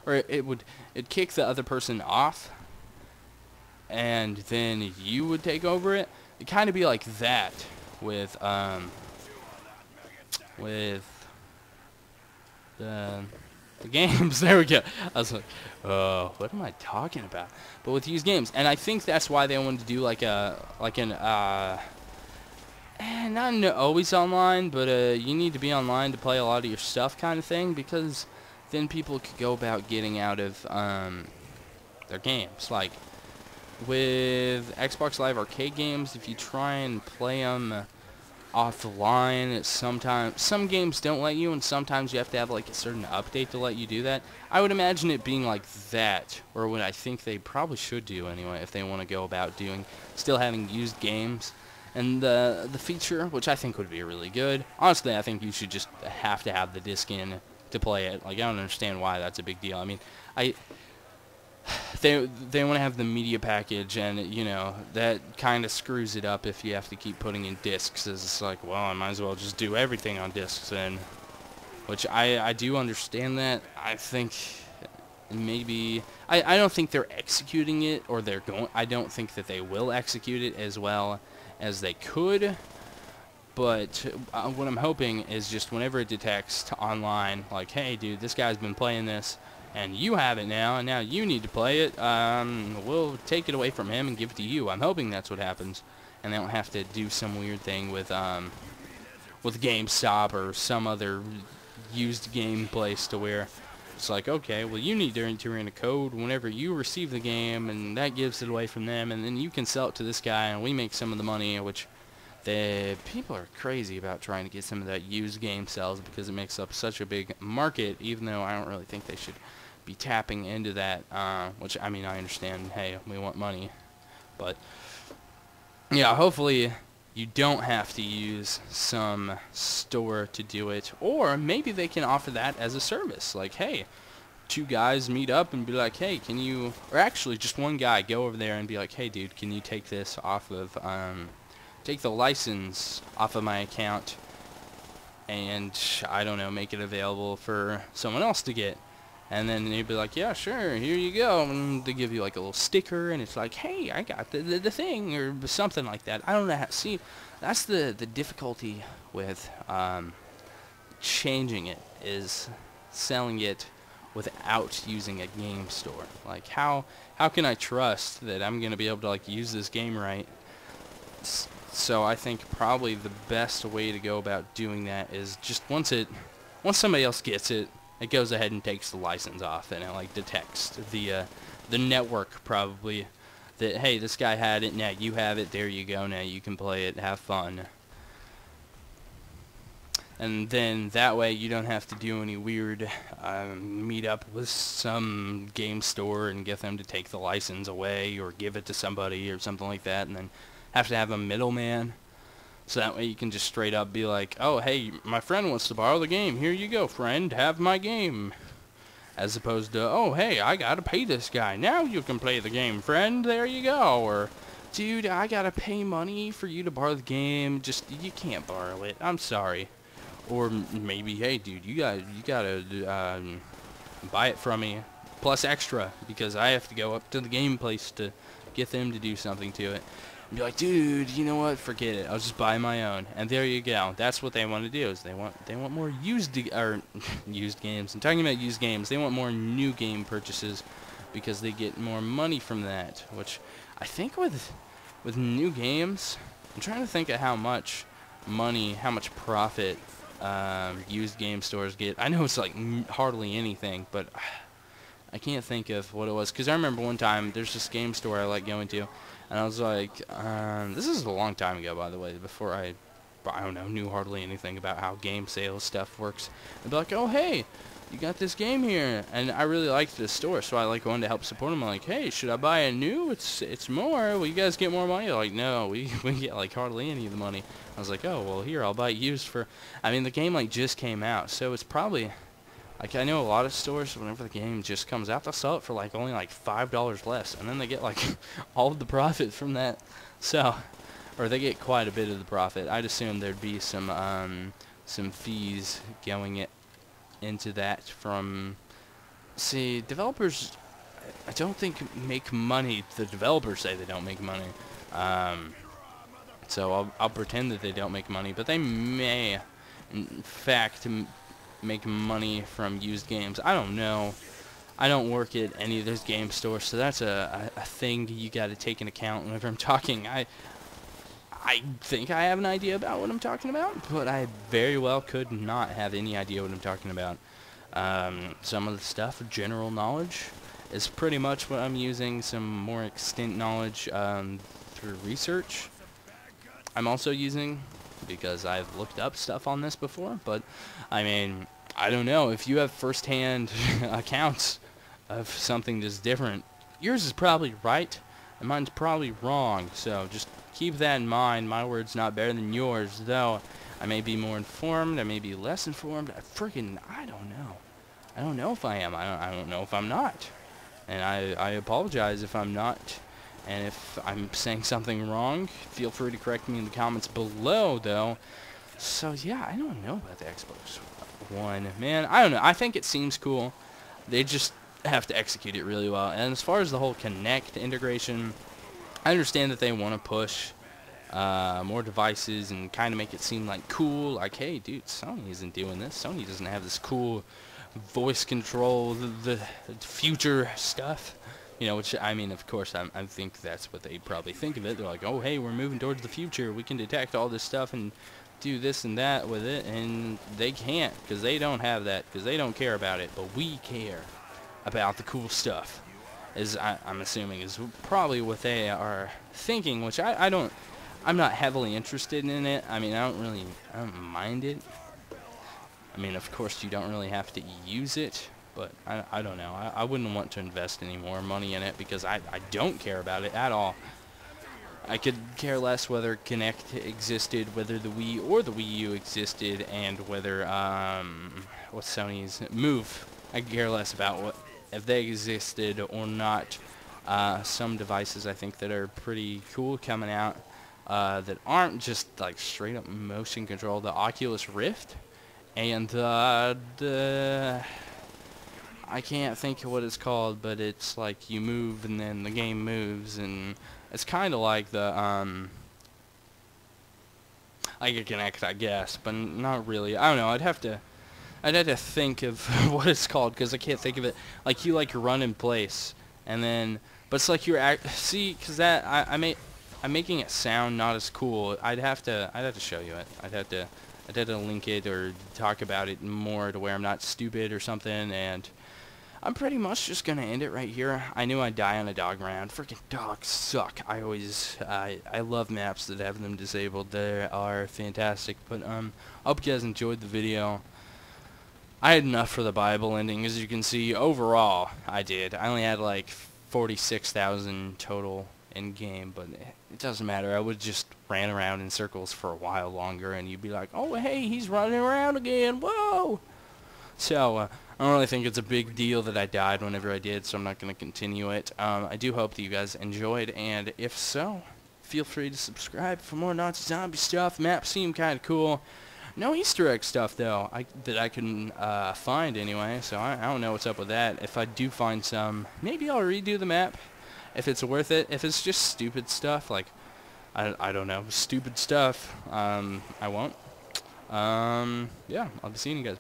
or it'd kick the other person off, and then you would take over it. It'd kind of be like that with the games. There we go. I was like, oh, what am I talking about? But with used games, and I think that's why they wanted to do like not always online, but you need to be online to play a lot of your stuff kind of thing, because then people could go about getting out of their games. Like with Xbox Live Arcade games, if you try and play them offline, sometimes some games don't let you, and sometimes you have to have like a certain update to let you do that. I would imagine it being like that, or what I think they probably should do anyway, if they want to go about still having used games. And the feature, which I think would be really good. Honestly, I think you should just have to have the disc in to play it. Like, I don't understand why that's a big deal. I mean, they want to have the media package, and you know that kind of screws it up if you have to keep putting in discs. It's like, well, I might as well just do everything on discs then. Which I do understand that. I think maybe I don't think they're executing it, or I don't think that they will execute it as well as they could, but what I'm hoping is just whenever it detects to online, like, hey dude, this guy's been playing this and you have it now, and now you need to play it, we'll take it away from him and give it to you. I'm hoping that's what happens, and they don't have to do some weird thing with GameStop or some other used game place to where it's like, okay, well, you need to enter in a code whenever you receive the game, and that gives it away from them, and then you can sell it to this guy, and we make some of the money, which the people are crazy about trying to get some of that used game sales, because it makes up such a big market, even though I don't really think they should be tapping into that, which, I mean, I understand, hey, we want money, but, yeah, hopefully you don't have to use some store to do it, or maybe they can offer that as a service. Like, hey, two guys meet up and be like, hey, can you, or actually just one guy go over there and be like, hey, dude, can you take this off of, take the license off of my account and, I don't know, make it available for someone else to get. And then they'd be like, yeah, sure, here you go. And they give you like a little sticker, and it's like, hey, I got the thing, or something like that. I don't know how. See, that's the difficulty with changing it, is selling it without using a game store. Like, how can I trust that I'm going to be able to, like, use this game right? So I think probably the best way to go about doing that is just once somebody else gets it, it goes ahead and takes the license off, and it like detects the network probably that, hey, this guy had it, now you have it, there you go, now you can play it, have fun. And then that way you don't have to do any weird meet up with some game store and get them to take the license away or give it to somebody or something like that, and then have to have a middleman. So that way you can just straight up be like, oh, hey, my friend wants to borrow the game. Here you go, friend. Have my game. As opposed to, oh, hey, I got to pay this guy. Now you can play the game, friend. There you go. Or, dude, I got to pay money for you to borrow the game. Just, you can't borrow it. I'm sorry. Or maybe, hey, dude, you got to buy it from me plus extra, because I have to go up to the game place to get them to do something to it. Be like, dude, you know what? Forget it. I'll just buy my own. And there you go. That's what they want to do. Is they want more used games. I'm talking about used games. They want more new game purchases because they get more money from that. Which I think with new games, I'm trying to think of how much money, how much profit used game stores get. I know it's like hardly anything, but I can't think of what it was. Because I remember one time there's this game store I like going to. And I was like, this is a long time ago, by the way, before I don't know, knew hardly anything about how game sales stuff works. I'd be like, oh, hey, you got this game here. And I really liked this store, so I like wanted to help support them. I'm like, hey, should I buy a new? It's more. Will you guys get more money? They're like, no, we get like hardly any of the money. I was like, oh, well, here, I'll buy it used for, I mean, the game like just came out, so it's probably, like, I know a lot of stores, whenever the game just comes out, they'll sell it for, like, only, like, $5 less. And then they get, like, all of the profit from that. So, or they get quite a bit of the profit. I'd assume there'd be some fees going into that from see, developers, I don't think make money. The developers say they don't make money. So I'll pretend that they don't make money, but they may, in fact, make money from used games. I don't know. I don't work at any of those game stores, so that's a thing you got to take into account whenever I'm talking. I think I have an idea about what I'm talking about, but I very well could not have any idea what I'm talking about. Some of the stuff, general knowledge, is pretty much what I'm using. Some more extent knowledge through research I'm also using, because I've looked up stuff on this before. But, I mean, I don't know. If you have first-hand accounts of something that's different, yours is probably right, and mine's probably wrong. So just keep that in mind. My word's not better than yours, though. I may be more informed, I may be less informed. I don't know. I don't know if I am. I don't know if I'm not. And I apologize if I'm not. And if I'm saying something wrong, feel free to correct me in the comments below, though. So, yeah, I don't know about the Xbox One. Man, I don't know. I think it seems cool. They just have to execute it really well. And as far as the whole Kinect integration, I understand that they want to push more devices and kind of make it seem like cool. Like, hey, dude, Sony isn't doing this. Sony doesn't have this cool voice control, the future stuff. You know, which, I mean, of course, I think that's what they probably think of it. They're like, oh, hey, we're moving towards the future. We can detect all this stuff and do this and that with it. And they can't, because they don't have that, because they don't care about it. But we care about the cool stuff, I'm assuming, is probably what they are thinking, which I'm not heavily interested in it. I mean, I don't mind it. I mean, of course, you don't really have to use it. But I don't know. I wouldn't want to invest any more money in it, because I don't care about it at all. I could care less whether Kinect existed, whether the Wii or the Wii U existed, and whether what's Sony's Move. I could care less about if they existed or not. Some devices I think that are pretty cool coming out that aren't just like straight up motion control. The Oculus Rift and the I can't think of what it's called, but it's like you move and then the game moves, and it's kind of like the like a Kinect, I guess, but not really. I don't know. I'd have to think of what it's called, because I can't think of it. Like you run in place, and then but it's like you're see, because that I'm making it sound not as cool. I'd have to show you it. I'd have to link it or talk about it more to where I'm not stupid or something. And I'm pretty much just gonna end it right here. I knew I'd die on a dog round. Freaking dogs suck. I love maps that have them disabled. They are fantastic. But I hope you guys enjoyed the video. I had enough for the Bible ending, as you can see. Overall, I did. I only had like 46,000 total in game, but it doesn't matter. I would just ran around in circles for a while longer, and you'd be like, oh hey, he's running around again. Whoa. So I don't really think it's a big deal that I died whenever I did, so I'm not going to continue it. I do hope that you guys enjoyed, and if so, feel free to subscribe for more Nazi zombie stuff. Maps seem kind of cool. No Easter egg stuff, though, that I can find anyway, so I don't know what's up with that. If I do find some, maybe I'll redo the map, if it's worth it. If it's just stupid stuff, like, I don't know, stupid stuff, I won't. Yeah, I'll be seeing you guys.